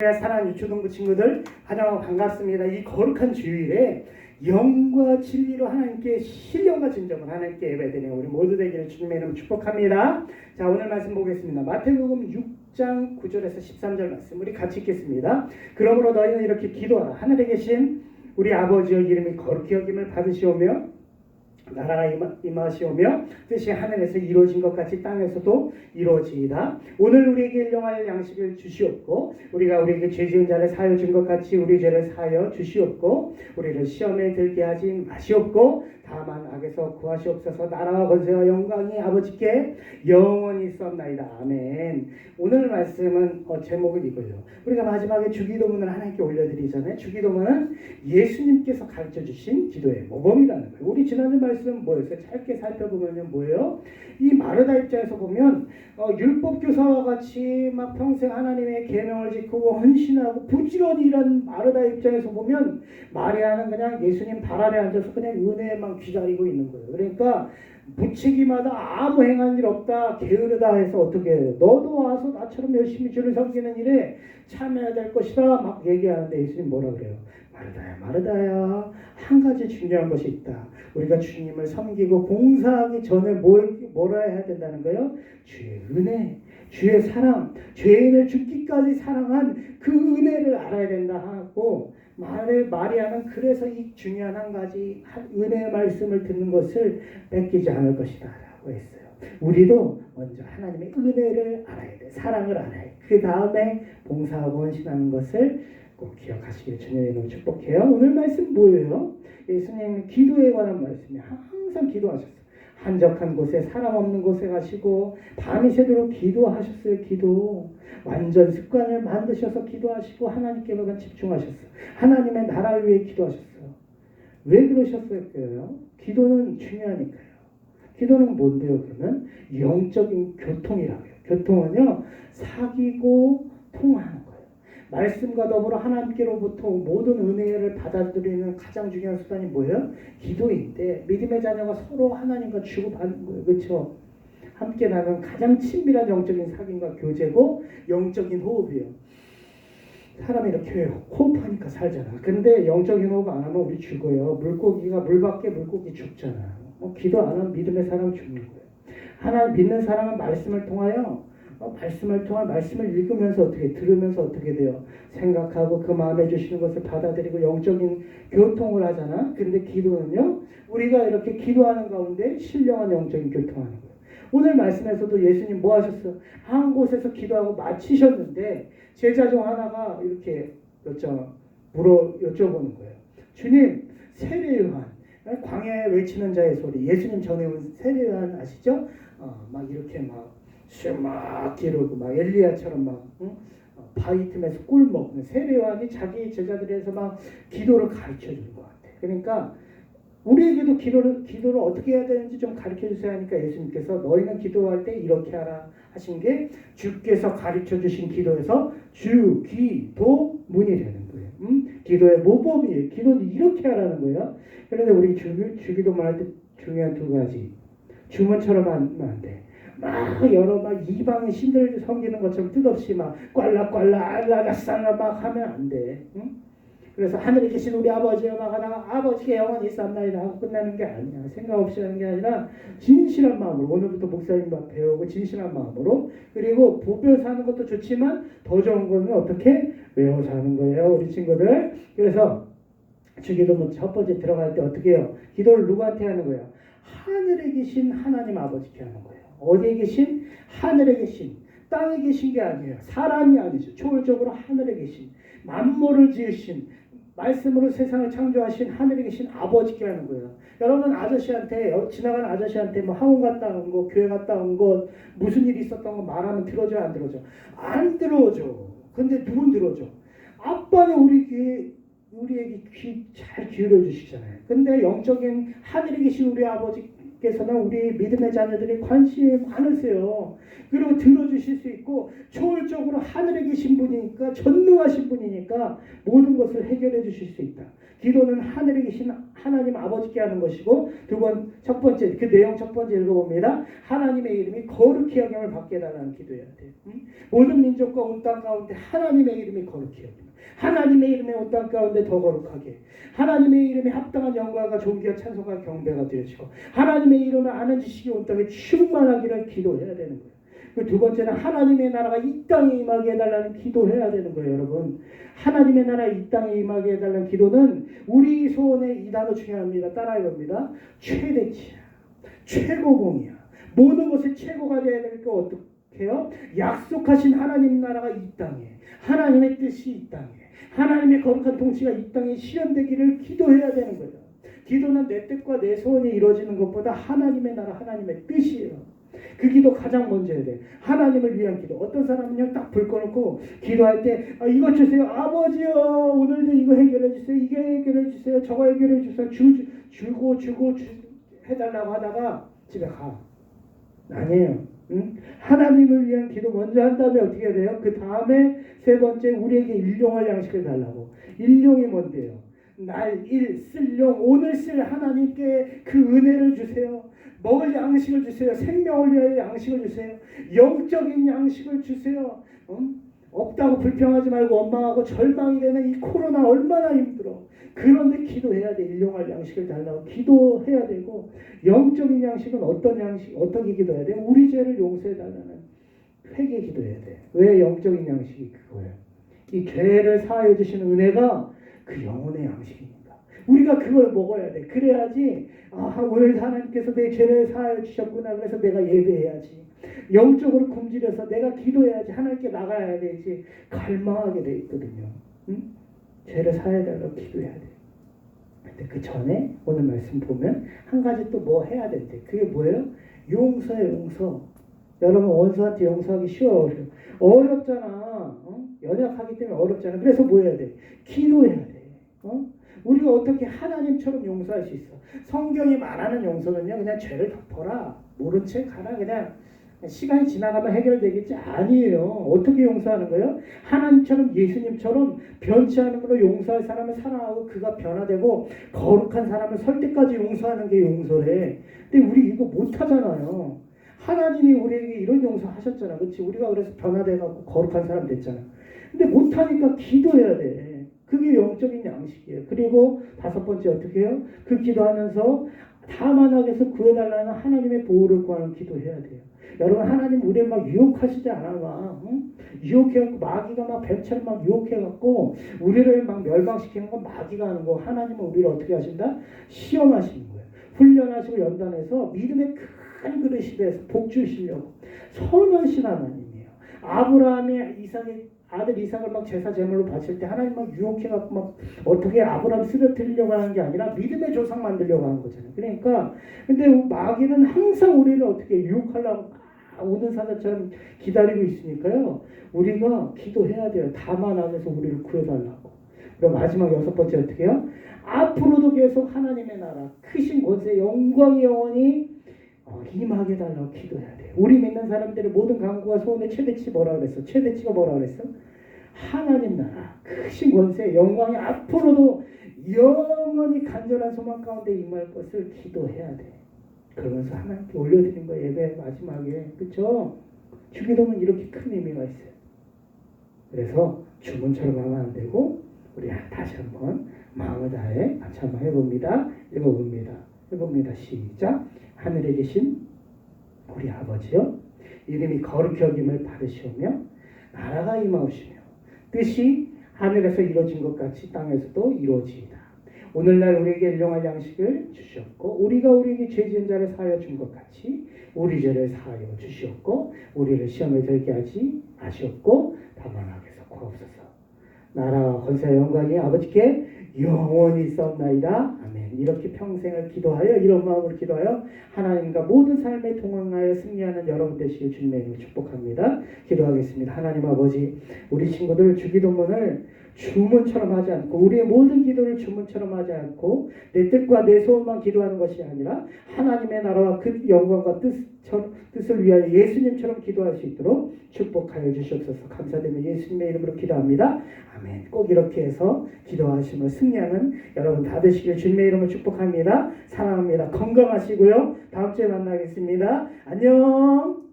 사랑하는 유초동부 친구들 환영하고 반갑습니다. 이 거룩한 주일에 영과 진리로 하나님께 신령과 진정을 하나님께 예배드리는 우리 모두 되기를 주님의 이름 축복합니다. 자, 오늘 말씀 보겠습니다. 마태복음 6장 9절에서 13절 말씀 우리 같이 읽겠습니다. 그러므로 너희는 이렇게 기도하라. 하늘에 계신 우리 아버지여 이름이 거룩히 여김을 받으시오며 나라가 임하시오며 뜻이 하늘에서 이루어진 것 같이 땅에서도 이루어지이다. 오늘 우리에게 일용할 양식을 주시옵고 우리가 우리에게 죄 지은 자를 사하여 준 것 같이 우리 죄를 사하여 주시옵고 우리를 시험에 들게 하지 마시옵고 다만 악에서 구하시옵소서. 나라와 권세와 영광이 아버지께 영원히 있사옵나이다. 아멘. 오늘 말씀은 제목은 이거예요. 우리가 마지막에 주기도문을 하나님께 올려드리잖아요. 주기도문은 예수님께서 가르쳐주신 기도의 모범이라는 거예요. 우리 지난주 말씀은 뭐였어요? 짧게 살펴보면요, 뭐예요? 이 마르다 입장에서 보면 율법 교사와 같이 막 평생 하나님의 계명을 지키고 헌신하고 부지런히 일한 마르다 입장에서 보면 마리아는 그냥 예수님 발 아래 앉아서 그냥 은혜만 기다리고 있는 거예요. 그러니까 무책임하다, 아무 행한 일 없다, 게으르다 해서 어떻게 해요? 너도 와서 나처럼 열심히 주를 섬기는 일에 참여해야 될 것이다 막 얘기하는데 예수님 뭐라 그래요? 마르다야, 마르다야, 한 가지 중요한 것이 있다. 우리가 주님을 섬기고 봉사하기 전에 뭐라 해야 된다는 거예요? 주의 은혜, 주의 사랑, 죄인을 죽기까지 사랑한 그 은혜를 알아야 된다 하고 마리아는 그래서 이 중요한 한 가지 은혜의 말씀을 듣는 것을 뺏기지 않을 것이다 라고 했어요. 우리도 먼저 하나님의 은혜를 알아야 돼. 사랑을 알아야 돼. 그 다음에 봉사하고 헌신하는 것을 꼭 기억하시길 주님의 이름으로 축복해요. 오늘 말씀 뭐예요? 예수님 기도에 관한 말씀이 항상 기도하셨어요. 한적한 곳에 사람 없는 곳에 가시고 밤이 새도록 기도하셨어요. 기도 완전 습관을 만드셔서 기도하시고 하나님께만 집중하셨어요. 하나님의 나라를 위해 기도하셨어요. 왜 그러셨을까요? 기도는 중요하니까요. 기도는 뭔데요? 그러면 영적인 교통이라고 해요. 교통은요, 사귀고 통하는 거예요. 말씀과 더불어 하나님께로부터 모든 은혜를 받아들이는 가장 중요한 수단이 뭐예요? 기도인데 믿음의 자녀가 서로 하나님과 주고받는 거예요. 그렇죠? 함께 나는 가장 친밀한 영적인 사귐과 교제고 영적인 호흡이에요. 사람이 이렇게 호흡하니까 살잖아. 근데 영적인 호흡 안 하면 우리 죽어요. 물고기가 물밖에 물고기 죽잖아. 기도 안 하면 믿음의 사람 죽는 거예요. 하나님 믿는 사람은 말씀을 통하여 말씀을 읽으면서 어떻게 들으면서 어떻게 돼요? 생각하고 그 마음에 주시는 것을 받아들이고 영적인 교통을 하잖아. 근데 기도는요, 우리가 이렇게 기도하는 가운데 신령한 영적인 교통하는 거예요. 오늘 말씀에서도 예수님 뭐 하셨어요? 한 곳에서 기도하고 마치셨는데 제자 중 하나가 이렇게 여쭤보는 거예요. 주님, 세례 요한, 광야에 외치는 자의 소리, 예수님 전에 온 세례 요한 아시죠? 막 이렇게 막 기르고 막 엘리야처럼 막 바위 틈에서 꿀 먹는 세례 요한이 자기 제자들에서 막 기도를 가르쳐 주는 것 같아. 그러니까 우리에게도 기도를 어떻게 해야 되는지 좀 가르쳐 주세요 하니까 예수님께서 너희는 기도할 때 이렇게 하라 하신 게 주께서 가르쳐 주신 기도에서 주기도문이 되는 거예요. 기도의 모범이에요. 기도는 이렇게 하라는 거예요. 그런데 우리 주기도문 할 때 중요한 두 가지. 주문처럼 하면 안 돼. 막 이방의 신들 섬기는 것처럼 뜻없이 막 꽐라꽐라 알라라살라 막 하면 안 돼. 응? 그래서 하늘에 계신 우리 아버지여 막 하다가 아버지께 영원히 있사옵나이다 하고 끝나는 게 아니야. 생각 없이 하는 게 아니라 진실한 마음으로 오늘부터 목사님 배우고 진실한 마음으로 그리고 부벼서 하는 것도 좋지만 더 좋은 거는 어떻게 외워서 하는 거예요. 우리 친구들. 그래서 주기도문 첫 번째 들어갈 때 어떻게 해요? 기도를 누구한테 하는 거예요? 하늘에 계신 하나님 아버지께 하는 거예요. 어디에 계신? 하늘에 계신. 땅에 계신 게 아니에요. 사람이 아니죠. 초월적으로 하늘에 계신. 만물을 지으신. 말씀으로 세상을 창조하신 하늘에 계신 아버지께 하는 거예요. 여러분 지나가는 아저씨한테 뭐 학원 갔다 온 거, 교회 갔다 온 거, 무슨 일이 있었던 거 말하면 들어줘 안 들어줘? 안 들어줘. 근데 누군 들어줘? 아빠는 우리에게 귀 잘 기울여 주시잖아요. 근데 영적인 하늘에 계신 우리 아버지께서는 우리 믿음의 자녀들이 관심이 많으세요. 그리고 들어주실 수 있고 초월적으로 하늘에 계신 분이니까 전능하신 분이니까 모든 것을 해결해 주실 수 있다. 기도는 하늘에 계신 하나님 아버지께 하는 것이고 첫 번째 그 내용 첫 번째 읽어봅니다. 하나님의 이름이 거룩히 여김을 받게 해달라는 기도해야 돼. 모든 민족과 온 땅 가운데 하나님의 이름이 거룩히 여김을, 하나님의 이름에 온 땅 가운데 더 거룩하게, 하나님의 이름에 합당한 영광과 존귀와 찬송과 경배가 되어지고 하나님의 이름을 아는 지식이 온 땅에 충만하기를 기도해야 되는 거예요. 그 두 번째는 하나님의 나라가 이 땅에 임하게 해달라는 기도해야 되는 거예요. 여러분, 하나님의 나라 이 땅에 임하게 해달라는 기도는 우리 소원의 이 단어 중요합니다. 따라해봅니다. 최대치야, 최고봉이야. 모든 것의 최고가 되어야 될 게 어떻게 해요? 약속하신 하나님 나라가 이 땅에, 하나님의 뜻이 이 땅에, 하나님의 거룩한 통치가 이 땅에 실현되기를 기도해야 되는 거예요. 기도는 내 뜻과 내 소원이 이루어지는 것보다 하나님의 나라, 하나님의 뜻이에요. 그 기도 가장 먼저 해야 돼. 하나님을 위한 기도. 어떤 사람은요, 딱 불 꺼놓고 기도할 때 이것 주세요. 아버지요, 오늘도 이거 해결해 주세요. 이게 해결해 주세요. 저거 해결해 주세요. 주고 해달라고 하다가 집에 가. 아니에요. 응? 하나님을 위한 기도 먼저 한 다음에 어떻게 해야 돼요? 그 다음에 세 번째, 우리에게 일용할 양식을 달라고. 일용이 뭔데요? 날 쓸 용, 오늘 쓸 하나님께 그 은혜를 주세요. 먹을 양식을 주세요. 생명을 위하여 양식을 주세요. 영적인 양식을 주세요. 없다고 불평하지 말고 원망하고 절망이 되는 이 코로나 얼마나 힘들어. 그런데 기도해야 돼. 일용할 양식을 달라고 기도해야 되고, 영적인 양식은 어떤 양식, 어떻게 기도해야 돼? 우리 죄를 용서해 달라는 회개 기도해야 돼. 왜 영적인 양식이 그거예요? 이 죄를 사하여 주시는 은혜가 그 영혼의 양식입니다. 우리가 그걸 먹어야 돼. 그래야지 오늘 하나님께서 내 죄를 사하여 주셨구나. 그래서 내가 예배해야지. 영적으로 굶주려서 내가 기도해야지. 하나님께 나가야 되지. 갈망하게 돼 있거든요. 응? 죄를 사하여 달라고 기도해야 돼. 근데 그 전에 오늘 말씀 보면 한 가지 또 뭐 해야 된대. 그게 뭐예요? 용서예요. 용서. 여러분, 원수한테 용서하기 쉬워? 어렵잖아. 연약하기 때문에 어렵잖아. 그래서 뭐 해야 돼? 기도해야 돼. 우리가 어떻게 하나님처럼 용서할 수 있어? 성경이 말하는 용서는요, 그냥 죄를 덮어라, 모른 채 가라, 그냥 시간이 지나가면 해결되겠지. 아니에요. 어떻게 용서하는 거예요? 하나님처럼, 예수님처럼 변치 않음으로 용서할 사람을 사랑하고 그가 변화되고 거룩한 사람을 설 때까지 용서하는 게 용서래. 근데 우리 이거 못하잖아요. 하나님이 우리에게 이런 용서하셨잖아. 그렇지? 우리가 그래서 변화돼갖고 거룩한 사람 됐잖아. 근데 못하니까 기도해야 돼. 그게 영적인 양식이에요. 그리고 다섯 번째 어떻게 해요? 그 기도하면서 다만하게서 구해달라는 하나님의 보호를 구하는 기도해야 돼요. 여러분, 하나님 우리를 막 유혹하시지 않아. 유혹해갖고 마귀가 막 뱀처럼 막 유혹해갖고 우리를 막 멸망시키는 건 마귀가 하는 거. 하나님은 우리를 어떻게 하신다? 시험하시는 거예요. 훈련하시고 연단해서 믿음의 큰 그릇이 돼서 복 주시려고. 선하신 하나님이에요. 아브라함의 아들 이삭을 막 제사 제물로 바칠 때 하나님 막 유혹해갖고 막 어떻게 아브라함 쓰러뜨리려고 하는 게 아니라 믿음의 조상 만들려고 하는 거잖아요. 그러니까 근데 마귀는 항상 우리를 어떻게 유혹하려고 오는 사자처럼 기다리고 있으니까요. 우리가 기도해야 돼요. 다만 안에서 우리를 구해달라고. 그리고 마지막 여섯 번째 어떻게 해요? 앞으로도 계속 하나님의 나라 크신 권세 영광이 영원히 임하게 달라고 기도해야 돼요. 우리 믿는 사람들의 모든 간구와 소원의 최대치 뭐라 그랬어? 최대치가 뭐라 그랬어? 하나님 나라 크신 권세 영광이 앞으로도 영원히 간절한 소망 가운데 임할 것을 기도해야 돼. 그러면서 하나님께 올려드린 거예요. 예배 마지막에. 그렇죠? 주기도는 이렇게 큰 의미가 있어요. 그래서 주문처럼 하면 안 되고 우리 다시 한번 마음을 다해 같이 한번 해봅니다. 읽어봅니다. 시작. 하늘에 계신 우리 아버지여, 이름이 거룩히 여김을 받으시오며 나라가 임하오시며 뜻이 하늘에서 이루어진 것 같이 땅에서도 이루어지이다. 오늘날 우리에게 일용할 양식을 주셨고 우리가 우리에게 죄 지은 자를 사하여 준 것 같이 우리 죄를 사하여 주시옵고 우리를 시험에 들게 하지 마시옵고 다만 악에서 구하옵소서. 나라와 권세와 영광이 아버지께 영원히 있사옵나이다. 아멘. 이렇게 평생을 기도하여 이런 마음으로 기도하여 하나님과 모든 삶에 동행하여 승리하는 여러분 되시길 주님의 이름으로 축복합니다. 기도하겠습니다. 하나님 아버지, 우리 친구들 주기도문을 주문처럼 하지 않고 우리의 모든 기도를 주문처럼 하지 않고 내 뜻과 내 소원만 기도하는 것이 아니라 하나님의 나라와 그 영광과 뜻을 위하여 예수님처럼 기도할 수 있도록 축복하여 주시옵소서. 감사드리며 예수님의 이름으로 기도합니다. 아멘. 꼭 이렇게 해서 기도하시며 승리하는 여러분 다 되시길 주님의 이름으로 축복합니다. 사랑합니다. 건강하시고요. 다음 주에 만나겠습니다. 안녕.